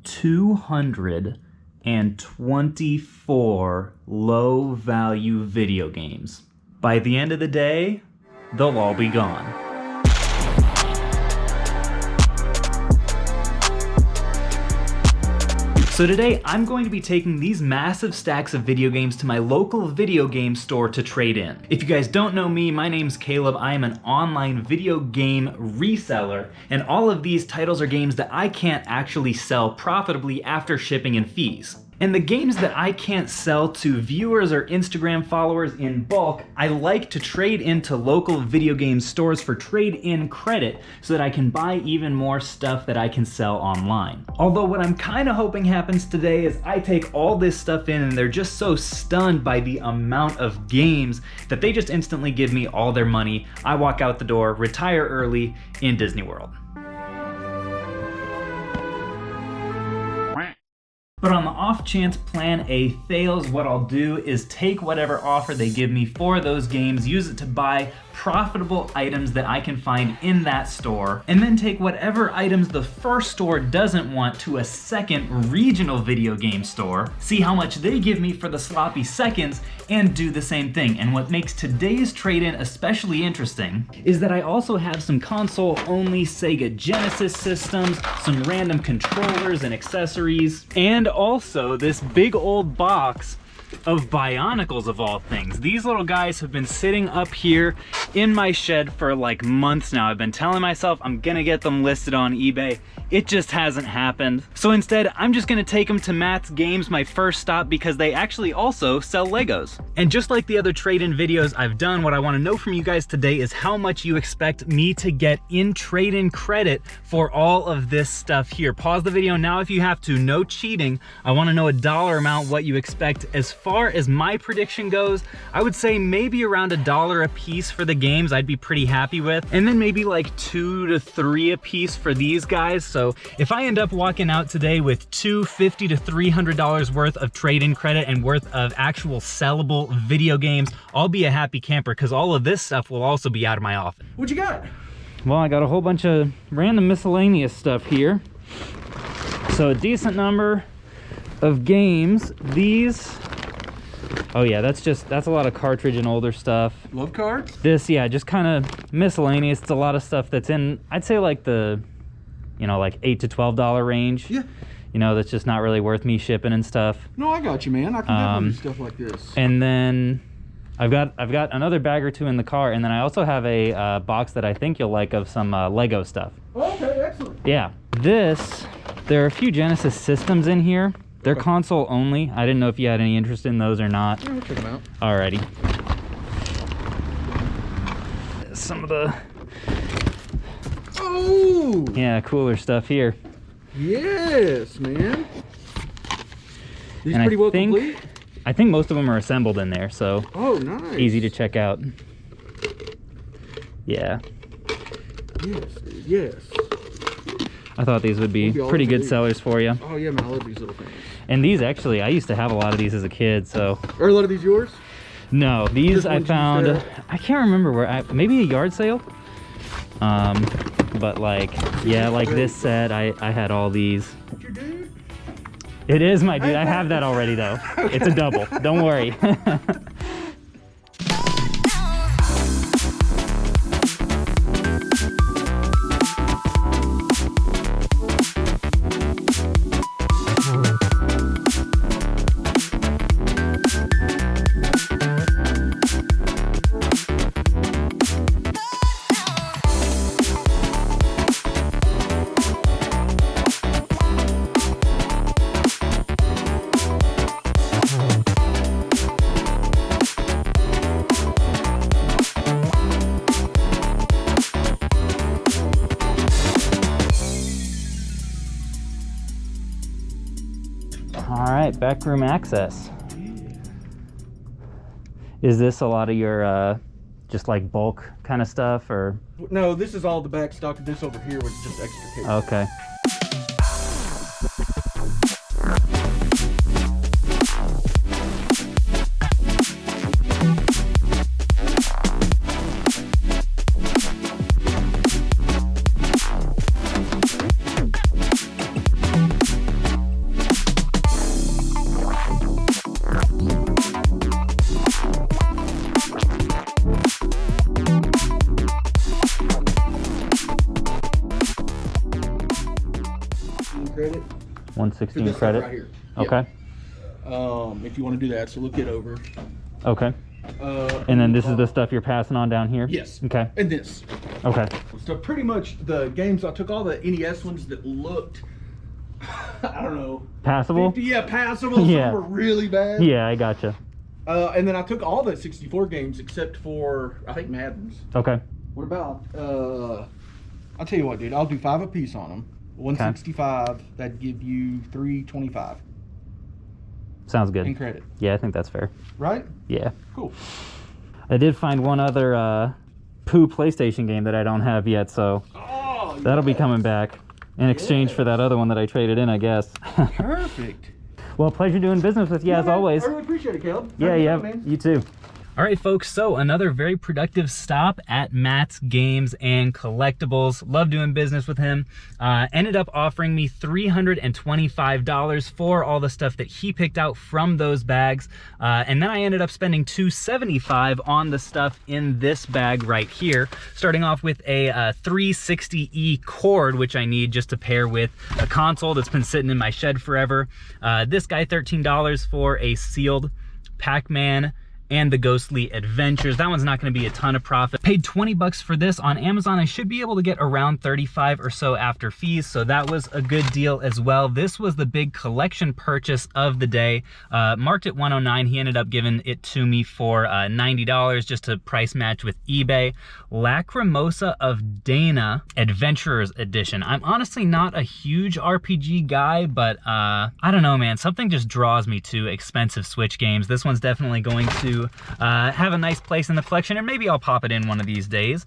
224 low-value video games. By the end of the day, they'll all be gone. So today, I'm going to be taking these massive stacks of video games to my local video game store to trade in. If you guys don't know me, my name's Caleb. I am an online video game reseller, and all of these titles are games that I can't actually sell profitably after shipping and fees. And the games that I can't sell to viewers or Instagram followers in bulk, I like to trade into local video game stores for trade-in credit so that I can buy even more stuff that I can sell online. Although what I'm kind of hoping happens today is I take all this stuff in and they're just so stunned by the amount of games that they just instantly give me all their money. I walk out the door, retire early in Disney World. But on the off chance plan A fails, what I'll do is take whatever offer they give me for those games, use it to buy profitable items that I can find in that store, and then take whatever items the first store doesn't want to a second regional video game store, see how much they give me for the sloppy seconds, and do the same thing. And what makes today's trade-in especially interesting is that I also have some console-only Sega Genesis systems, some random controllers and accessories, and also this big old box of Bionicles of all things. These little guys have been sitting up here in my shed for like months now. I've been telling myself I'm gonna get them listed on eBay. It just hasn't happened. So instead, I'm just gonna take them to Matt's Games, my first stop, because they actually also sell Legos. And just like the other trade-in videos I've done, what I wanna know from you guys today is how much you expect me to get in trade-in credit for all of this stuff here. Pause the video now if you have to, no cheating. I wanna know a dollar amount, what you expect. As far as my prediction goes, I would say maybe around $1 a piece for the games I'd be pretty happy with. And then maybe like $2 to $3 a piece for these guys. So if I end up walking out today with $250 to $300 worth of trade-in credit and worth of actual sellable video games, I'll be a happy camper because all of this stuff will also be out of my office. What you got? Well, I got a whole bunch of random miscellaneous stuff here. So a decent number of games. These, oh yeah, that's a lot of cartridge and older stuff. Love cards? This, yeah, just kind of miscellaneous. It's a lot of stuff that's in, I'd say like the, you know, like $8 to $12 range. Yeah. You know, that's just not really worth me shipping and stuff. No, I got you, man. I can definitely do stuff like this. And then I've got another bag or two in the car, and then I also have a box that I think you'll like of some Lego stuff. Okay, excellent. Yeah, there are a few Genesis systems in here. They're console only. I didn't know if you had any interest in those or not. Yeah, we'll check them out. Alrighty. Some of the cooler stuff here. Yes, man. These And pretty well complete? I think most of them are assembled in there, so nice. easy to check out. Yeah. Yes, dude, yes. I thought these would be pretty good sellers for you. Oh yeah, man, I love these little things. And these actually, I used to have a lot of these as a kid, so. Are a lot of these yours? No, these I found, I can't remember where, maybe a yard sale? But like, yeah, like this set, I had all these. Your dude? It is my dude, I have that already though. Okay. It's a double, don't worry. All right, backroom access. Is this a lot of your just like bulk kind of stuff, or? No, this is all the back stock. This over here was just extra case. Okay. 116 credit. 116 This credit. right here. Okay. If you want to do that, so look it over. Okay. And then this is the stuff you're passing on down here? Yes. Okay. And this. Okay. So pretty much the games, I took all the NES ones that looked, I don't know. Passable? 50, yeah, passable. Yeah. Some were really bad. Yeah, I gotcha. And then I took all the 64 games except for, I think, Madden's. Okay. What about, I'll tell you what, dude. I'll do 5 apiece on them. 165, that'd give you 325 Sounds good. in credit. Yeah, I think that's fair. Right? Yeah. Cool. I did find one other Pooh PlayStation game that I don't have yet, so that'll be coming back in exchange for that other one that I traded in, I guess. Perfect. Well, pleasure doing business with you as man, always. I really appreciate it, Caleb. Yeah, Thank yeah, you, man. you too. All right, folks, so another very productive stop at Matt's Games and Collectibles. Love doing business with him. Ended up offering me $325 for all the stuff that he picked out from those bags. And then I ended up spending $275 on the stuff in this bag right here, starting off with a 360E cord, which I need just to pair with a console that's been sitting in my shed forever. This guy, $13 for a sealed Pac-Man and the Ghostly Adventures. That one's not going to be a ton of profit. Paid 20 bucks for this on Amazon. I should be able to get around 35 or so after fees, so that was a good deal as well. This was the big collection purchase of the day. Marked at 109. He ended up giving it to me for $90 just to price match with eBay. Lacrimosa of Dana Adventurers Edition. I'm honestly not a huge RPG guy, but I don't know, man. Something just draws me to expensive Switch games. This one's definitely going to have a nice place in the collection, and maybe I'll pop it in one of these days.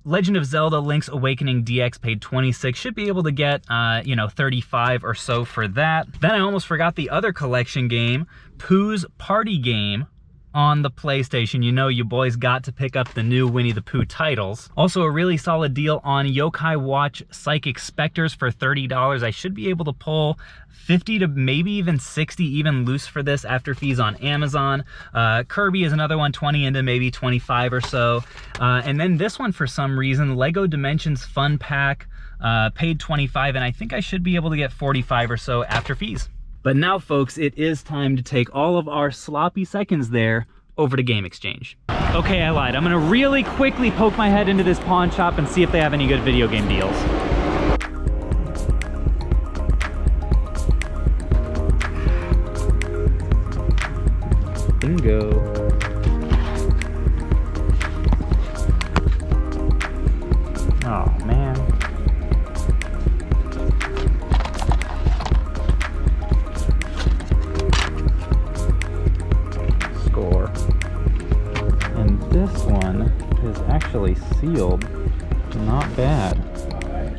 Legend of Zelda Link's Awakening DX paid 26. Should be able to get, 35 or so for that. Then I almost forgot the other collection game, Pooh's Party Game, on the PlayStation. You know, you boys got to pick up the new Winnie the Pooh titles. Also a really solid deal on Yokai Watch Psychic Specters for $30. I should be able to pull 50 to maybe even 60 even loose for this after fees on Amazon. Kirby is another one, 20 into maybe 25 or so. And then this one, for some reason, Lego Dimensions Fun Pack, paid 25, and I think I should be able to get 45 or so after fees. But now, folks, it is time to take all of our sloppy seconds there over to Game Exchange. Okay, I lied. I'm gonna really quickly poke my head into this pawn shop and see if they have any good video game deals. Bingo. Oh, man. And this one is actually sealed. Not bad.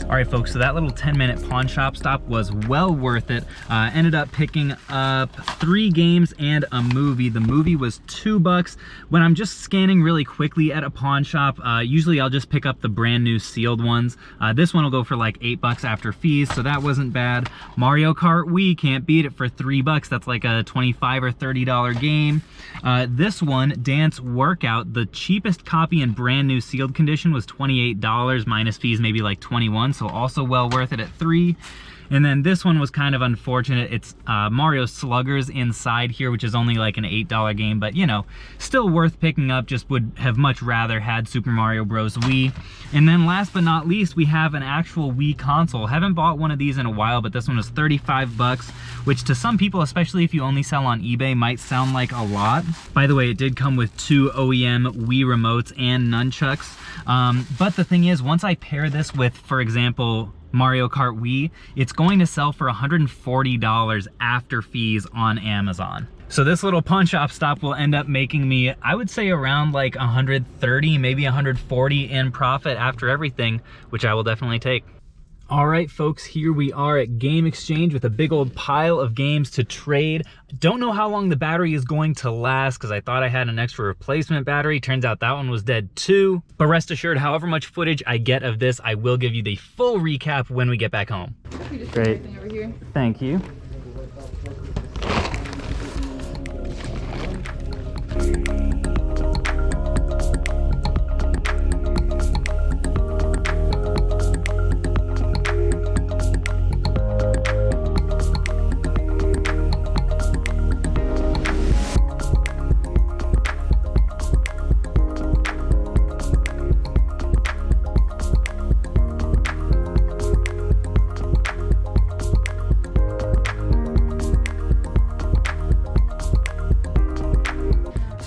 All right, folks, so that little 10-minute pawn shop stop was well worth it. Ended up picking up 3 games and a movie. The movie was $2. When I'm just scanning really quickly at a pawn shop, usually I'll just pick up the brand new sealed ones. This one will go for like $8 after fees, so that wasn't bad. Mario Kart Wii, can't beat it for $3. That's like a $25 or $30 game. This one, Dance Workout, the cheapest copy in brand new sealed condition was $28 minus fees, maybe like 21. So also well worth it at $3. And then this one was kind of unfortunate. It's Mario Sluggers inside here, which is only like an $8 game, but you know, still worth picking up. Just would have much rather had Super Mario Bros. Wii. And then last but not least, we have an actual Wii console. Haven't bought one of these in a while, but this one was 35 bucks, which to some people, especially if you only sell on eBay, might sound like a lot. By the way, it did come with 2 OEM Wii remotes and nunchucks. But the thing is, once I pair this with, for example, Mario Kart Wii, it's going to sell for $140 after fees on Amazon. So this little pawn shop stop will end up making me, I would say, around like 130, maybe 140 in profit after everything, which I will definitely take. All right, folks, here we are at Game Exchange with a big old pile of games to trade. Don't know how long the battery is going to last because I thought I had an extra replacement battery. Turns out that one was dead too. But rest assured, however much footage I get of this, I will give you the full recap when we get back home. Great. Over here. Thank you.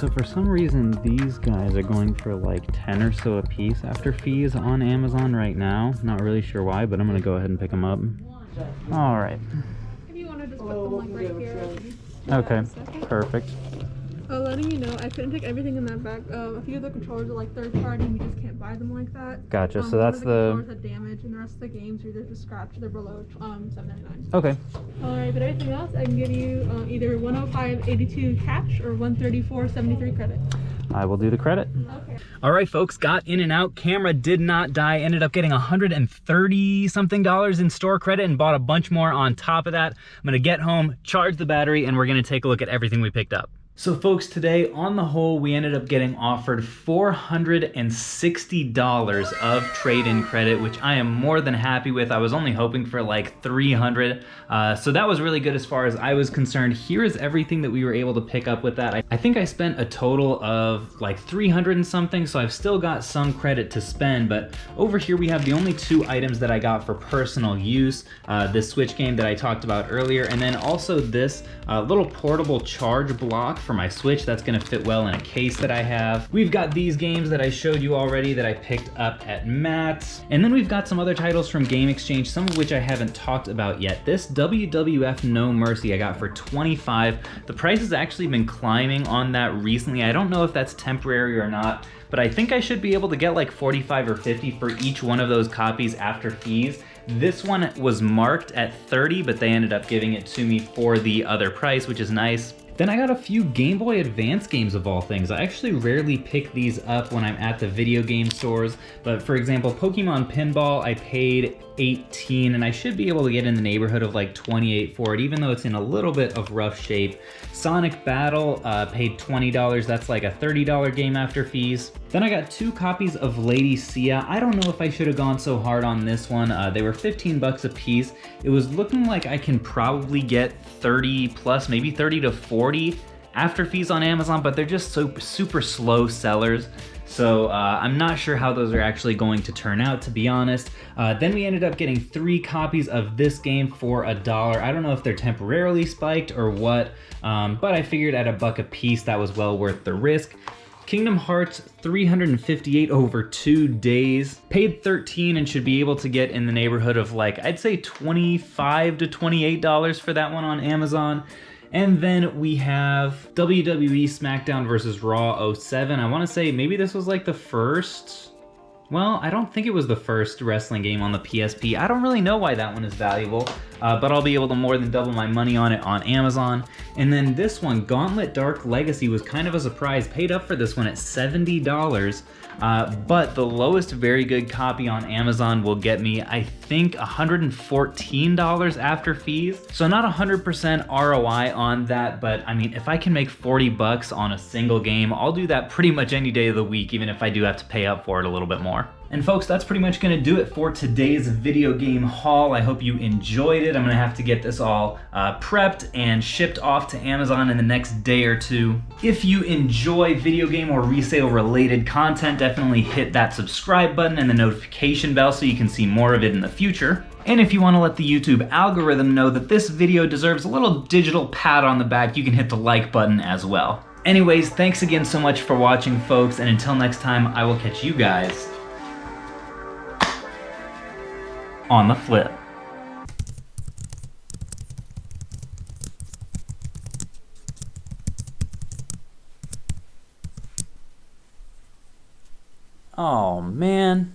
so for some reason, these guys are going for like 10 or so a piece after fees on Amazon right now. Not really sure why, but I'm gonna go ahead and pick them up. All right. If you want to just put them like right here. Okay, perfect. Letting you know, I couldn't take everything in that bag. A few of the controllers are like third party, and you just can't buy them like that. Gotcha. So that's the controllers had damage, and the rest of the games are either just scratched or they're below $7.99. Okay. All right, but everything else, I can give you either 105.82 cash or 134.73 credit. I will do the credit. Okay. All right, folks, got in and out. Camera did not die. Ended up getting $130 something in store credit and bought a bunch more on top of that. I'm gonna get home, charge the battery, and we're gonna take a look at everything we picked up. So folks, today on the whole, we ended up getting offered $460 of trade-in credit, which I am more than happy with. I was only hoping for like 300. So that was really good as far as I was concerned. Here is everything that we were able to pick up with that. I think I spent a total of like 300 and something, so I've still got some credit to spend, but over here we have the only 2 items that I got for personal use. This Switch game that I talked about earlier, and then also this little portable charge block for my Switch that's gonna fit well in a case that I have. We've got these games that I showed you already that I picked up at Matt's. And then we've got some other titles from Game Exchange, some of which I haven't talked about yet. This WWF No Mercy I got for $25. The price has actually been climbing on that recently. I don't know if that's temporary or not, but I think I should be able to get like 45 or 50 for each one of those copies after fees. This one was marked at 30, but they ended up giving it to me for the other price, which is nice. Then I got a few Game Boy Advance games of all things. I actually rarely pick these up when I'm at the video game stores, but for example, Pokemon Pinball, I paid $18, and I should be able to get in the neighborhood of like $28 for it, even though it's in a little bit of rough shape. Sonic Battle, paid $20. That's like a $30 game after fees. Then I got 2 copies of Lady Sia. I don't know if I should have gone so hard on this one. They were 15 bucks a piece. It was looking like I can probably get 30 plus, maybe 30 to 40 after fees on Amazon, but they're just so super slow sellers. So I'm not sure how those are actually going to turn out, to be honest. Then we ended up getting 3 copies of this game for $1. I don't know if they're temporarily spiked or what, but I figured at $1 a piece that was well worth the risk. Kingdom Hearts 358 over 2 days. Paid $13 and should be able to get in the neighborhood of like, I'd say $25 to $28 for that one on Amazon. And then we have WWE SmackDown vs. Raw 07. I want to say maybe this was like the first. Well, I don't think it was the first wrestling game on the PSP. I don't really know why that one is valuable, but I'll be able to more than double my money on it on Amazon. And then this one, Gauntlet Dark Legacy, was kind of a surprise. Paid up for this one at $70, but the lowest very good copy on Amazon will get me, I think, $114 after fees. So not 100% ROI on that, but I mean, if I can make 40 bucks on a single game, I'll do that pretty much any day of the week, even if I do have to pay up for it a little bit more. And folks, that's pretty much gonna do it for today's video game haul. I hope you enjoyed it. I'm gonna have to get this all prepped and shipped off to Amazon in the next day or 2. If you enjoy video game or resale related content, definitely hit that subscribe button and the notification bell so you can see more of it in the future. And if you want to let the YouTube algorithm know that this video deserves a little digital pat on the back, you can hit the like button as well. Anyways, thanks again so much for watching, folks, and until next time, I will catch you guys on the flip. Oh man.